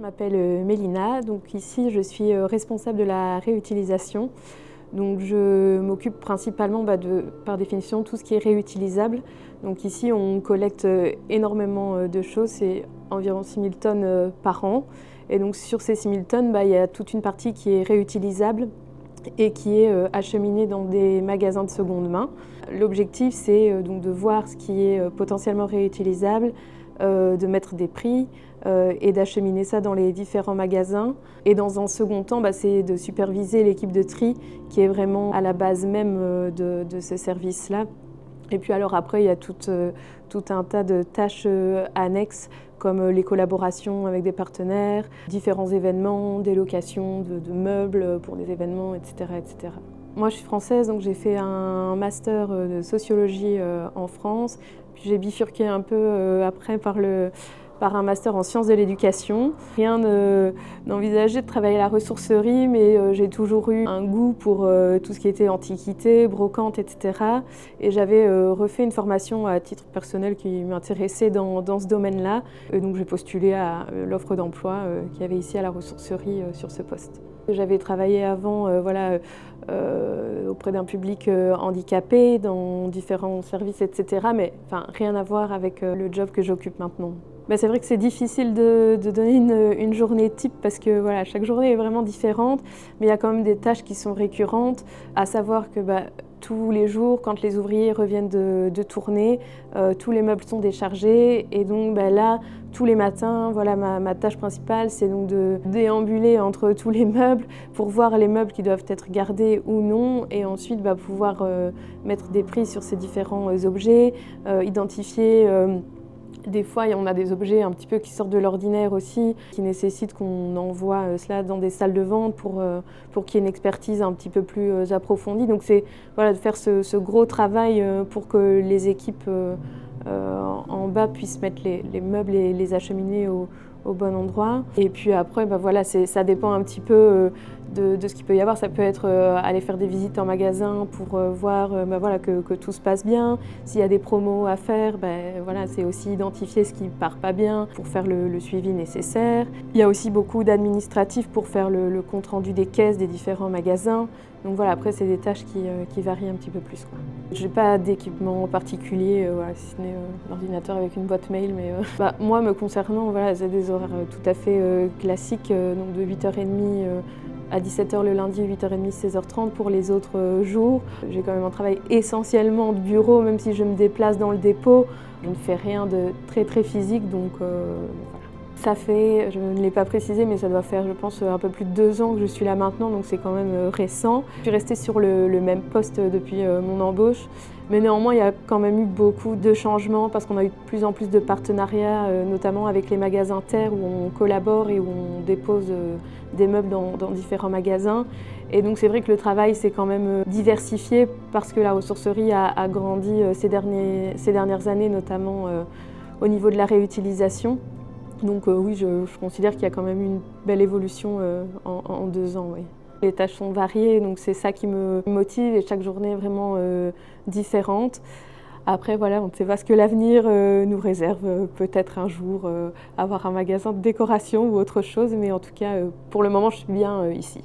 Je m'appelle Mélina, donc ici je suis responsable de la réutilisation. Donc je m'occupe principalement par définition tout ce qui est réutilisable. Donc ici on collecte énormément de choses, c'est environ 6000 tonnes par an. Et donc sur ces 6000 tonnes, il y a toute une partie qui est réutilisable et qui est acheminée dans des magasins de seconde main. L'objectif c'est donc de voir ce qui est potentiellement réutilisable, de mettre des prix et d'acheminer ça dans les différents magasins. Et dans un second temps, c'est de superviser l'équipe de tri qui est vraiment à la base même de ce service-là. Et puis alors après, il y a tout un tas de tâches annexes comme les collaborations avec des partenaires, différents événements, des locations de meubles pour des événements, etc., etc. Moi, je suis française, donc j'ai fait un master de sociologie en France. Puis j'ai bifurqué un peu après par un master en sciences de l'éducation. Rien n'envisageait de travailler à la ressourcerie, mais j'ai toujours eu un goût pour tout ce qui était antiquité, brocante, etc. Et j'avais refait une formation à titre personnel qui m'intéressait dans ce domaine-là. Donc j'ai postulé à l'offre d'emploi qu'il y avait ici à la ressourcerie sur ce poste. J'avais travaillé avant auprès d'un public handicapé, dans différents services, etc. Mais rien à voir avec le job que j'occupe maintenant. C'est vrai que c'est difficile de donner une journée type parce que chaque journée est vraiment différente, mais il y a quand même des tâches qui sont récurrentes, à savoir que tous les jours, quand les ouvriers reviennent de tourner, tous les meubles sont déchargés et donc là, tous les matins, ma tâche principale, c'est donc de déambuler entre tous les meubles pour voir les meubles qui doivent être gardés ou non et ensuite pouvoir mettre des prix sur ces différents objets, identifier. Des fois, on a des objets un petit peu qui sortent de l'ordinaire aussi, qui nécessitent qu'on envoie cela dans des salles de vente pour qu'il y ait une expertise un petit peu plus approfondie. Donc c'est de faire ce gros travail pour que les équipes en bas puissent mettre les meubles et les acheminer au bon endroit. Et puis après, ça dépend un petit peu de ce qu'il peut y avoir. Ça peut être aller faire des visites en magasin pour voir que tout se passe bien. S'il y a des promos à faire, c'est aussi identifier ce qui ne part pas bien pour faire le suivi nécessaire. Il y a aussi beaucoup d'administratifs pour faire le compte-rendu des caisses des différents magasins. Donc après, c'est des tâches qui varient un petit peu plus. Je n'ai pas d'équipement particulier, si ce n'est l'ordinateur avec une boîte mail. Mais moi, me concernant, c'est des horaires tout à fait classiques, donc de 8h30 à 17h le lundi, 8h30, 16h30 pour les autres jours. J'ai quand même un travail essentiellement de bureau, même si je me déplace dans le dépôt. Je ne fais rien de très très physique, donc Ça fait, je ne l'ai pas précisé, mais ça doit faire, je pense, un peu plus de 2 ans que je suis là maintenant, donc c'est quand même récent. Je suis restée sur le même poste depuis mon embauche, mais néanmoins, il y a quand même eu beaucoup de changements parce qu'on a eu de plus en plus de partenariats, notamment avec les magasins Terre, où on collabore et où on dépose des meubles dans différents magasins. Et donc c'est vrai que le travail s'est quand même diversifié parce que la ressourcerie a grandi ces dernières années, notamment au niveau de la réutilisation. Donc oui, je considère qu'il y a quand même une belle évolution en 2 ans. Oui. Les tâches sont variées, donc c'est ça qui me motive et chaque journée est vraiment différente. Après, on ne sait pas ce que l'avenir nous réserve. Peut-être un jour avoir un magasin de décoration ou autre chose, mais en tout cas, pour le moment, je suis bien ici.